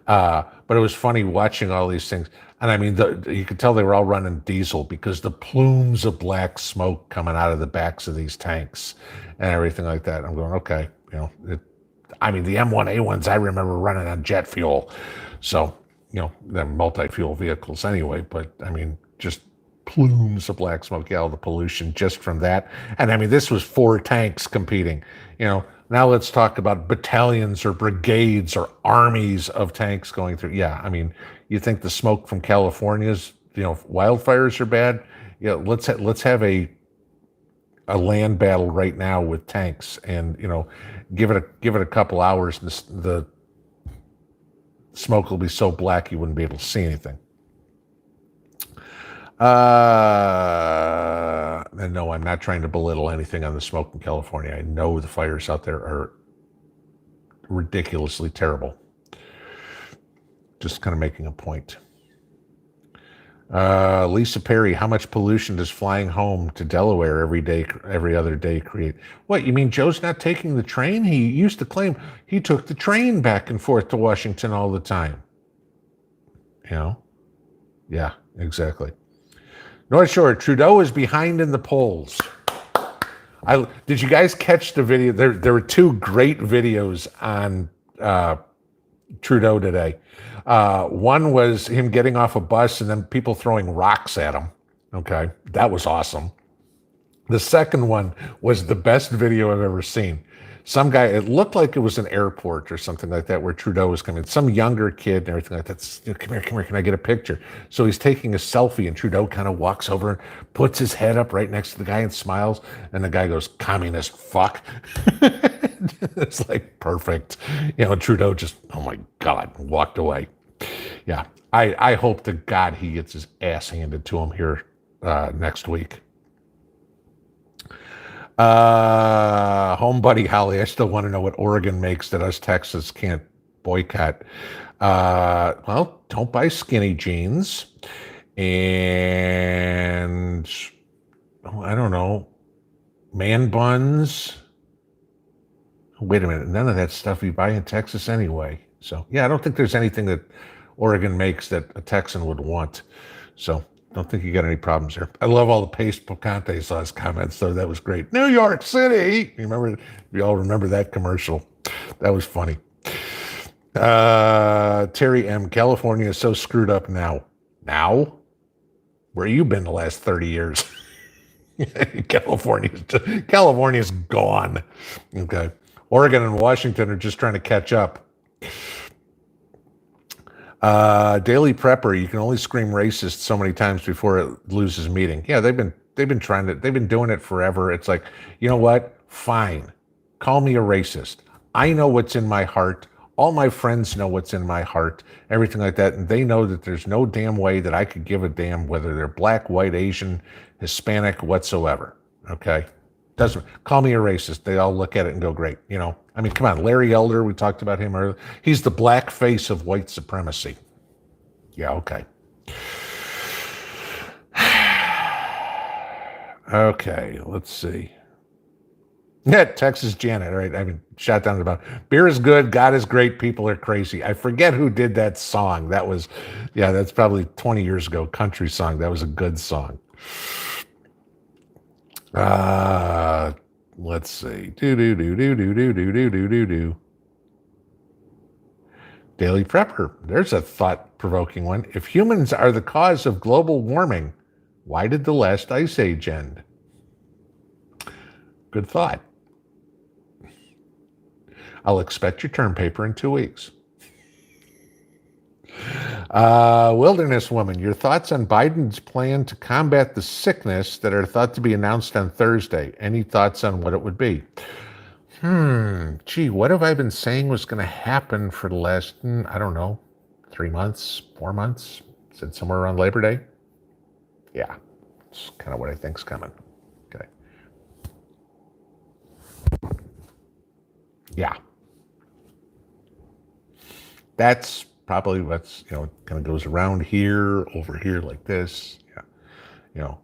But it was funny watching all these things. And I mean, you could tell they were all running diesel because the plumes of black smoke coming out of the backs of these tanks and everything like that. I'm going, okay, the M1A1s I remember running on jet fuel. So, they're multi-fuel vehicles anyway, but I mean, just plumes of black smoke, all the pollution just from that. And I mean, this was 4 tanks competing. Now let's talk about battalions or brigades or armies of tanks going through. Yeah, I mean, you think the smoke from California's, wildfires are bad? Yeah, let's have a land battle right now with tanks, and give it a couple hours, and the smoke will be so black you wouldn't be able to see anything. And no, I'm not trying to belittle anything on the smoke in California. I know the fires out there are ridiculously terrible. Just kind of making a point. Lisa Perry, how much pollution does flying home to Delaware every other day create? What, you mean Joe's not taking the train? He used to claim he took the train back and forth to Washington all the time. Yeah, exactly. North Shore, Trudeau is behind in the polls. Did you guys catch the video? There were 2 great videos on Trudeau today. One was him getting off a bus and then people throwing rocks at him. Okay, that was awesome. The second one was the best video I've ever seen. Some guy, it looked like it was an airport or something like that, where Trudeau was coming. Some younger kid and everything like that. Come here, can I get a picture? So he's taking a selfie, and Trudeau kind of walks over and puts his head up right next to the guy and smiles. And the guy goes, "Communist fuck." It's like perfect. Trudeau just, oh my God, walked away. Yeah, I hope to God he gets his ass handed to him here next week. Home buddy Holly, I still want to know what Oregon makes that us Texas can't boycott. Well, don't buy skinny jeans, and I don't know. Man buns. Wait a minute. None of that stuff you buy in Texas anyway. So, yeah, I don't think there's anything that Oregon makes that a Texan would want. So, don't think you got any problems there. I love all the Pace Picante sauce comments, though. That was great. New York City. You all remember that commercial? That was funny. Terry M. California is so screwed up now. Now? Where you been the last 30 years? California's gone. Okay. Oregon and Washington are just trying to catch up. Daily Prepper, you can only scream racist so many times before it loses meaning. Yeah, they've been doing it forever. It's like, you know what? Fine. Call me a racist. I know what's in my heart. All my friends know what's in my heart, everything like that. And they know that there's no damn way that I could give a damn whether they're black, white, Asian, Hispanic, whatsoever. Okay? Doesn't call me a racist. They all look at it and go, great. I mean, come on. Larry Elder, we talked about him earlier. He's the black face of white supremacy. Yeah, okay. Okay, let's see. Yeah, Texas Janet, right? I mean, shot down about beer is good, God is great, people are crazy. I forget who did that song. That's probably 20 years ago. Country song. That was a good song. Let's see. Do. Daily Prepper. There's a thought-provoking one. If humans are the cause of global warming, why did the last ice age end? Good thought. I'll expect your term paper in 2 weeks. Wilderness Woman, your thoughts on Biden's plan to combat the sickness that are thought to be announced on Thursday. Any thoughts on what it would be? Gee, what have I been saying was going to happen for the last, I don't know, 3 months, 4 months? Said somewhere around Labor Day? Yeah, it's kind of what I think's coming. Okay. Yeah. That's probably what's, kind of goes around here, over here like this. Yeah.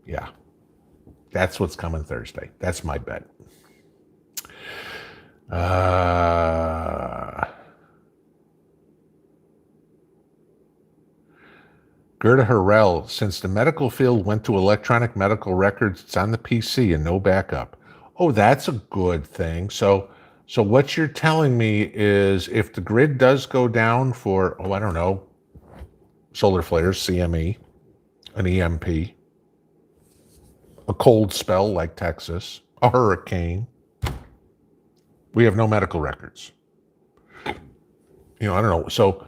Yeah. That's what's coming Thursday. That's my bet. Gerda Harrell, since the medical field went to electronic medical records, it's on the PC and no backup. Oh, that's a good thing. So what you're telling me is if the grid does go down for, I don't know, solar flares, CME, an EMP, a cold spell like Texas, a hurricane, we have no medical records. I don't know. So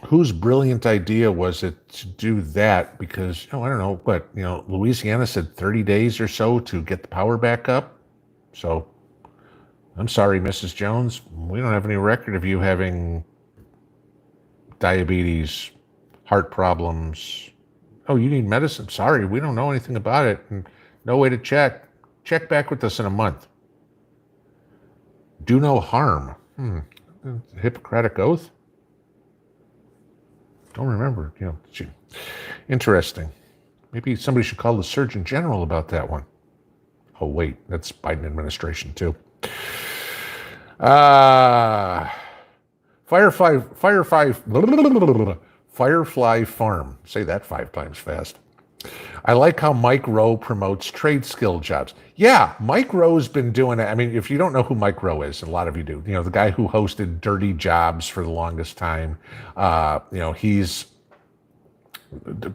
whose brilliant idea was it to do that? Because, I don't know, but, Louisiana said 30 days or so to get the power back up. So I'm sorry, Mrs. Jones, we don't have any record of you having diabetes, heart problems. Oh, you need medicine? Sorry, we don't know anything about it. And no way to check. Check back with us in a month. Do no harm. Hippocratic oath? Don't remember. Interesting. Maybe somebody should call the Surgeon General about that one. Oh, wait, that's Biden administration too. Firefly Farm. Say that 5 times fast. I like how Mike Rowe promotes trade skill jobs. Yeah, Mike Rowe's been doing it. I mean, if you don't know who Mike Rowe is, and a lot of you do, the guy who hosted Dirty Jobs for the longest time, he's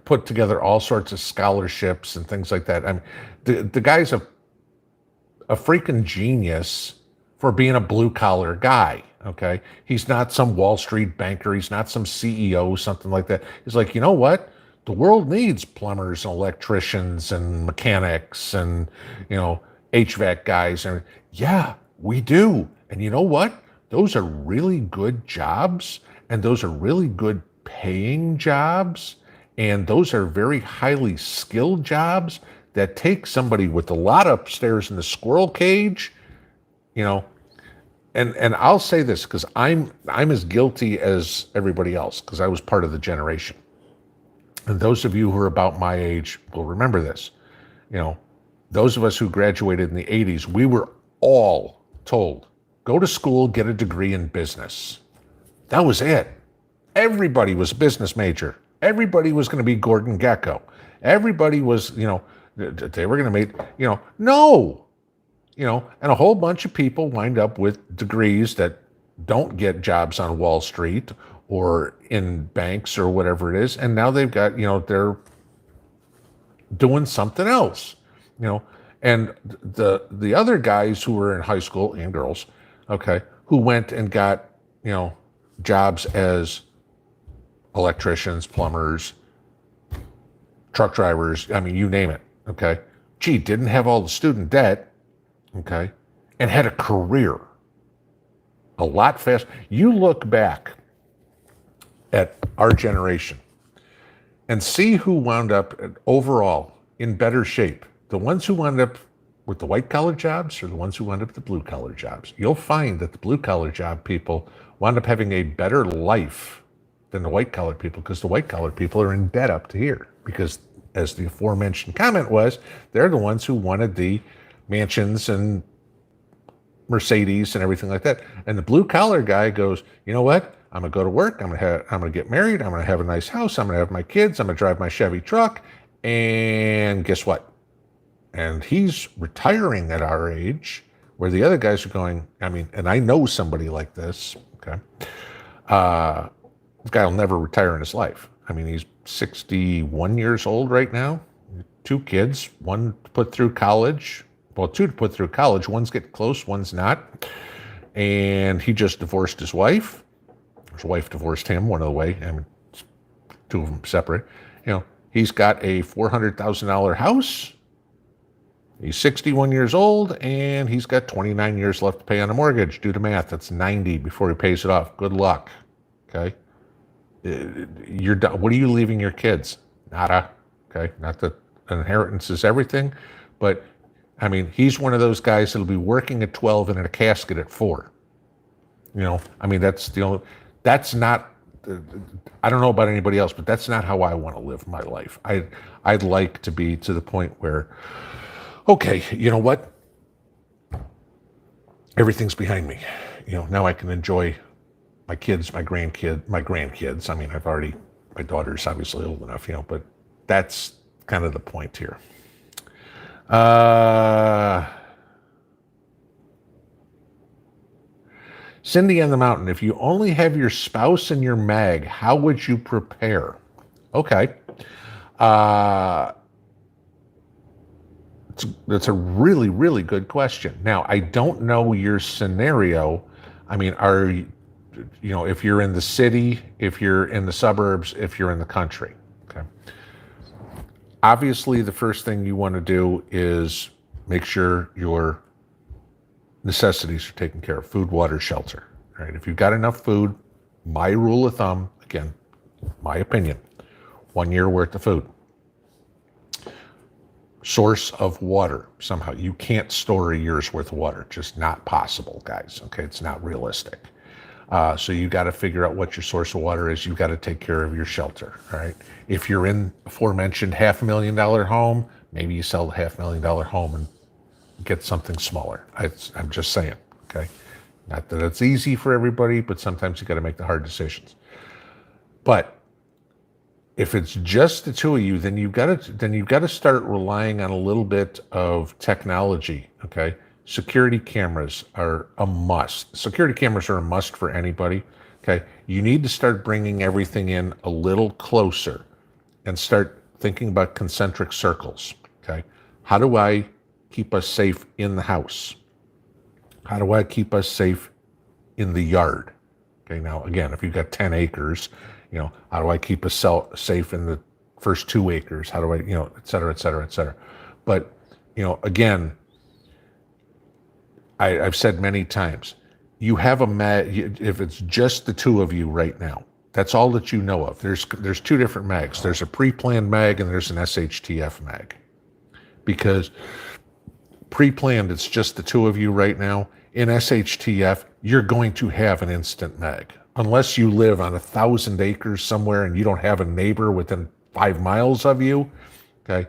put together all sorts of scholarships and things like that. I mean, the guy's a freaking genius for being a blue-collar guy, okay? He's not some Wall Street banker. He's not some CEO, something like that. He's like, you know what? The world needs plumbers and electricians and mechanics and, HVAC guys. And yeah, we do. And you know what? Those are really good jobs, and those are really good paying jobs, and those are very highly skilled jobs that take somebody with a lot upstairs in the squirrel cage, and I'll say this because I'm as guilty as everybody else because I was part of the generation. And those of you who are about my age will remember this. You know, those of us who graduated in the 80s, we were all told, go to school, get a degree in business. That was it. Everybody was a business major. Everybody was going to be Gordon Gekko. Everybody was, they were going to make, no. And a whole bunch of people wind up with degrees that don't get jobs on Wall Street or in banks or whatever it is. And now they've got, they're doing something else, and the other guys who were in high school and girls, okay, who went and got, jobs as electricians, plumbers, truck drivers, I mean, you name it, okay, didn't have all the student debt, okay, and had a career a lot faster. You look back at our generation and see who wound up overall in better shape. The ones who wound up with the white-collar jobs or the ones who wound up with the blue-collar jobs. You'll find that the blue-collar job people wound up having a better life than the white-collar people, because the white-collar people are in debt up to here. Because, as the aforementioned comment was, they're the ones who wanted the mansions and Mercedes and everything like that. And the blue-collar guy goes, you know what? I'm gonna go to work. I'm gonna get married. I'm gonna have a nice house. I'm gonna have my kids. I'm gonna drive my Chevy truck. And guess what? And he's retiring at our age, where the other guys are going. I mean, and I know somebody like this. Okay, this guy will never retire in his life. I mean, he's 61 years old right now. 2 kids. One to put through college. Well, 2 to put through college. One's getting close. One's not. And he just divorced his wife. His wife divorced him, one of the way. I mean, 2 of them separate. He's got a $400,000 house. He's 61 years old, and he's got 29 years left to pay on a mortgage. Do the math. That's 90 before he pays it off. Good luck. Okay? You're done. What are you leaving your kids? Nada. Okay? Not that inheritance is everything, but, I mean, he's one of those guys that'll be working at 12 and in a casket at 4. I mean, that's not, I don't know about anybody else, but that's not how I want to live my life. I'd like to be to the point where, okay, you know what? Everything's behind me. Now I can enjoy my kids, my grandkids. I mean, my daughter's obviously old enough, but that's kind of the point here. Cindy on the Mountain, if you only have your spouse and your mag, how would you prepare? Okay. That's a really, really good question. Now, I don't know your scenario. I mean, if you're in the city, if you're in the suburbs, if you're in the country, okay. Obviously, the first thing you want to do is make sure your necessities are taken care of: food, water, shelter. All right. If you've got enough food, my rule of thumb, again, my opinion, 1 year worth of food. Source of water. Somehow you can't store a year's worth of water. Just not possible, guys. Okay, it's not realistic. So you got to figure out what your source of water is. You've got to take care of your shelter. All right. If you're in aforementioned $500,000 home, maybe you sell the $500,000 home and get something smaller. I'm just saying. Okay. Not that it's easy for everybody, but sometimes you got to make the hard decisions. But if it's just the two of you, then you've got to start relying on a little bit of technology. Okay. Security cameras are a must. Security cameras are a must for anybody. Okay. You need to start bringing everything in a little closer and start thinking about concentric circles. Okay. How do I keep us safe in the house? How do I keep us safe in the yard? Okay. Now, again, if you've got 10 acres, how do I keep us safe in the first 2 acres? How do I, et cetera, et cetera, et cetera. But, again, I've said many times, you have if it's just the two of you right now, that's all that you know of. There's 2 different mags. There's a pre-planned mag and there's an SHTF mag. Because pre-planned, it's just the two of you right now. In SHTF, you're going to have an instant mag. Unless you live on 1,000 acres somewhere and you don't have a neighbor within 5 miles of you, okay,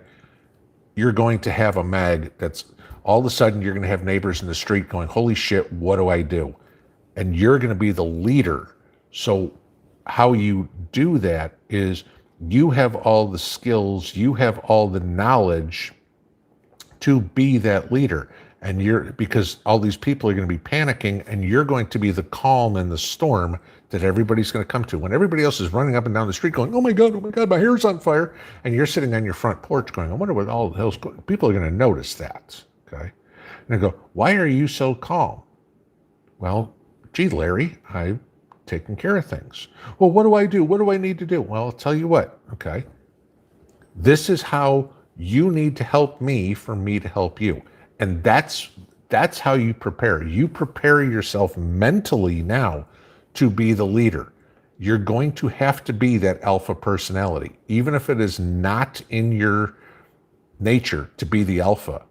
you're going to have a mag that's all of a sudden you're going to have neighbors in the street going, holy shit, what do I do? And you're going to be the leader. So how you do that is you have all the skills, you have all the knowledge to be that leader. And because all these people are going to be panicking, and you're going to be the calm in the storm that everybody's going to come to. When everybody else is running up and down the street going, oh my God, my hair's on fire. And you're sitting on your front porch going, I wonder what all the hell's going on. People are going to notice that. Okay. And they go, why are you so calm? Well, gee, Larry, I've taken care of things. Well, what do I do? What do I need to do? Well, I'll tell you what. Okay. This is how you need to help me for me to help you. And that's how you prepare. You prepare yourself mentally now to be the leader. You're going to have to be that alpha personality, even if it is not in your nature to be the alpha.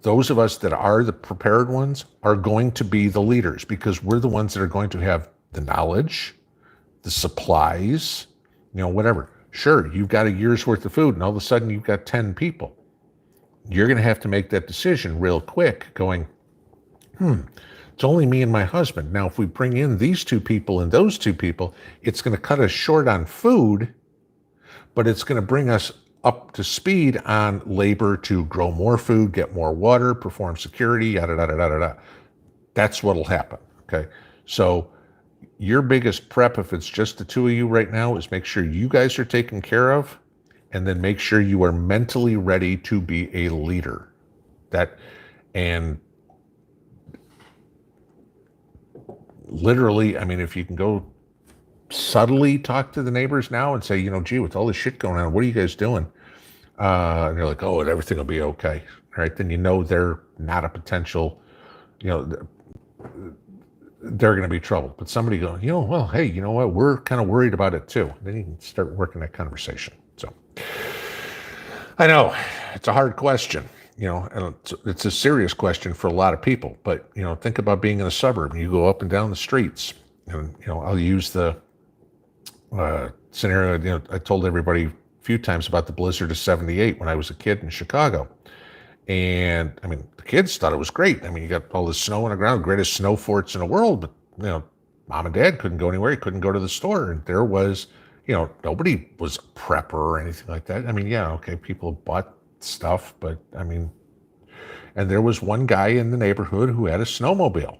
Those of us that are the prepared ones are going to be the leaders, because we're the ones that are going to have the knowledge, the supplies, whatever. Sure, you've got a year's worth of food and all of a sudden you've got 10 people. You're going to have to make that decision real quick going, it's only me and my husband. Now, if we bring in these 2 people and those 2 people, it's going to cut us short on food, but it's going to bring us up to speed on labor to grow more food, get more water, perform security, yada, yada, yada, yada. That's what'll happen, okay? So your biggest prep, if it's just the 2 of you right now, is make sure you guys are taken care of, and then make sure you are mentally ready to be a leader. And literally, I mean, if you can go subtly talk to the neighbors now and say, gee, with all this shit going on, what are you guys doing? And they're like, oh, everything will be okay. Right? Then they're not a potential, they're going to be trouble. But somebody going, well, hey, you know what? We're kind of worried about it too. Then you can start working that conversation. So I know it's a hard question, and it's a serious question for a lot of people, but, think about being in a suburb and you go up and down the streets, and, I'll use the scenario, I told everybody a few times about the blizzard of 78 when I was a kid in Chicago. And I mean, the kids thought it was great. I mean, you got all this snow on the ground, greatest snow forts in the world, but, mom and dad couldn't go anywhere. You couldn't go to the store. And there was, nobody was a prepper or anything like that. I mean, yeah, okay, people bought stuff, but I mean, and there was one guy in the neighborhood who had a snowmobile.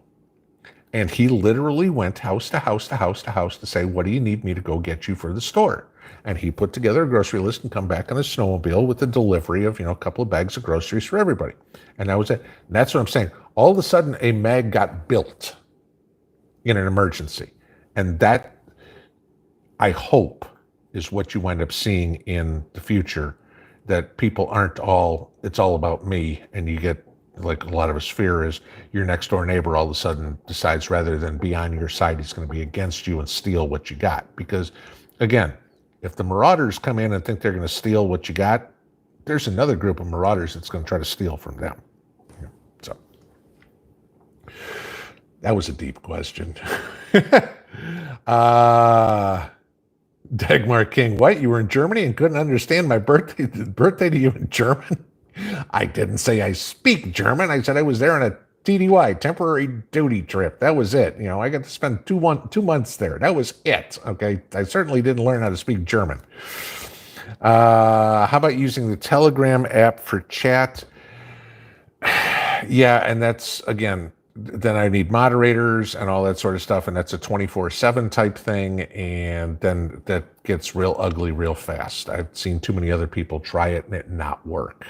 And he literally went house to house to house to house to say, what do you need me to go get you for the store? And he put together a grocery list and come back on a snowmobile with a delivery of, a couple of bags of groceries for everybody. And that was it. And that's what I'm saying. All of a sudden, a mag got built in an emergency. And that, I hope, is what you wind up seeing in the future, that people aren't it's all about me, and you get, like a lot of us fear is, your next door neighbor all of a sudden decides rather than be on your side, he's going to be against you and steal what you got. Because again, if the marauders come in and think they're going to steal what you got, there's another group of marauders that's going to try to steal from them. So that was a deep question. Dagmar King, what? You were in Germany and couldn't understand my birthday to you in German? I didn't say I speak German. I said I was there on a TDY, temporary duty trip. That was it. I got to spend 2 months there. That was it. Okay. I certainly didn't learn how to speak German. How about using the Telegram app for chat? Yeah. And that's, again, then I need moderators and all that sort of stuff. And that's a 24/7 type thing. And then that gets real ugly real fast. I've seen too many other people try it and it not work.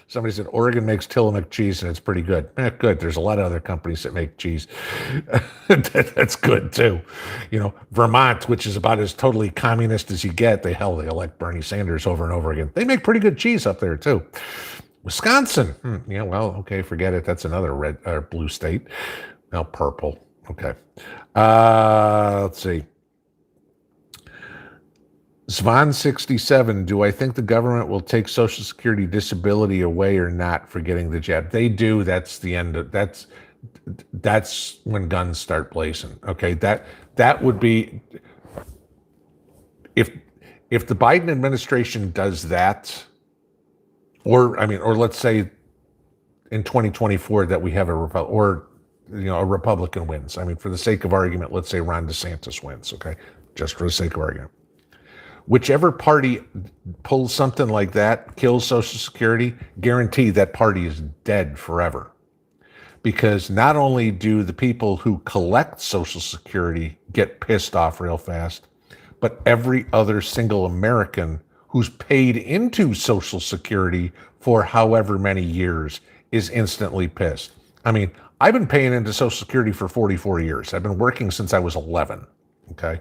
Somebody said Oregon makes Tillamook cheese and it's pretty good. Good. There's a lot of other companies that make cheese. That's good too. Vermont, which is about as totally communist as you get, they elect Bernie Sanders over and over again. They make pretty good cheese up there too. Wisconsin. Yeah, well, okay, forget it. That's another red or blue state. Now purple. Okay. Let's see. Svan 67, do I think the government will take Social Security disability away or not for getting the jab? They do. That's the end of that's when guns start blazing. Okay, that would be if the Biden administration does that, or I mean, or let's say in 2024 that we have a Republican wins. I mean, for the sake of argument, let's say Ron DeSantis wins. Okay, just for the sake of argument, whichever party pulls something like that, kills Social Security, guarantee that party is dead forever. Because not only do the people who collect Social Security get pissed off real fast, but every other single American who's paid into Social Security for however many years is instantly pissed. I mean, I've been paying into Social Security for 44 years. I've been working since I was 11, okay?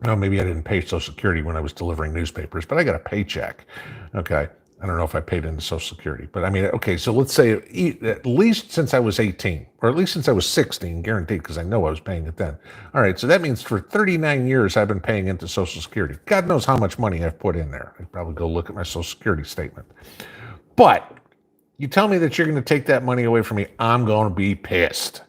No, maybe I didn't pay Social Security when I was delivering newspapers, but I got a paycheck, okay? I don't know if I paid into Social Security, but I mean, okay, so let's say at least since I was 18, or at least since I was 16, guaranteed, because I know I was paying it then. All right, so that means for 39 years I've been paying into Social Security. God knows how much money I've put in there. I'd probably go look at my Social Security statement. But you tell me that you're going to take that money away from me, I'm going to be pissed.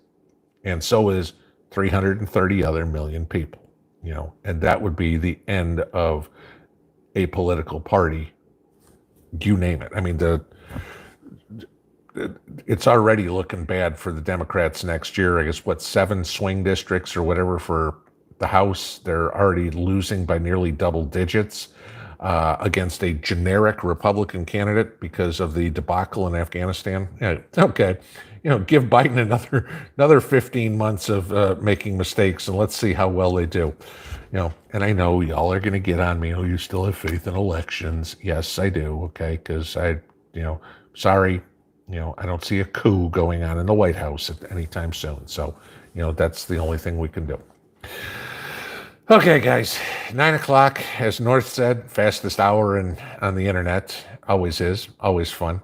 And so is 330 other million people, and that would be the end of a political party. You name it. I mean, it's already looking bad for the Democrats next year. I guess 7 swing districts or whatever for the House. They're already losing by nearly double digits against a generic Republican candidate because of the debacle in Afghanistan. Yeah, okay, give Biden another 15 months of making mistakes, and let's see how well they do. And I know y'all are going to get on me. Oh, you still have faith in elections. Yes, I do. Okay. Because sorry, I don't see a coup going on in the White House anytime soon. So, that's the only thing we can do. Okay, guys, 9:00, as North said, fastest hour on the internet. Always is, always fun.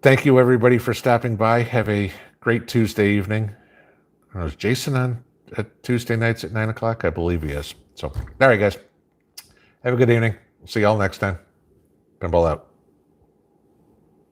Thank you, everybody, for stopping by. Have a great Tuesday evening. Is Jason on Tuesday nights at 9:00? I believe he is. So, all right, guys. Have a good evening. See y'all next time. Pinball out.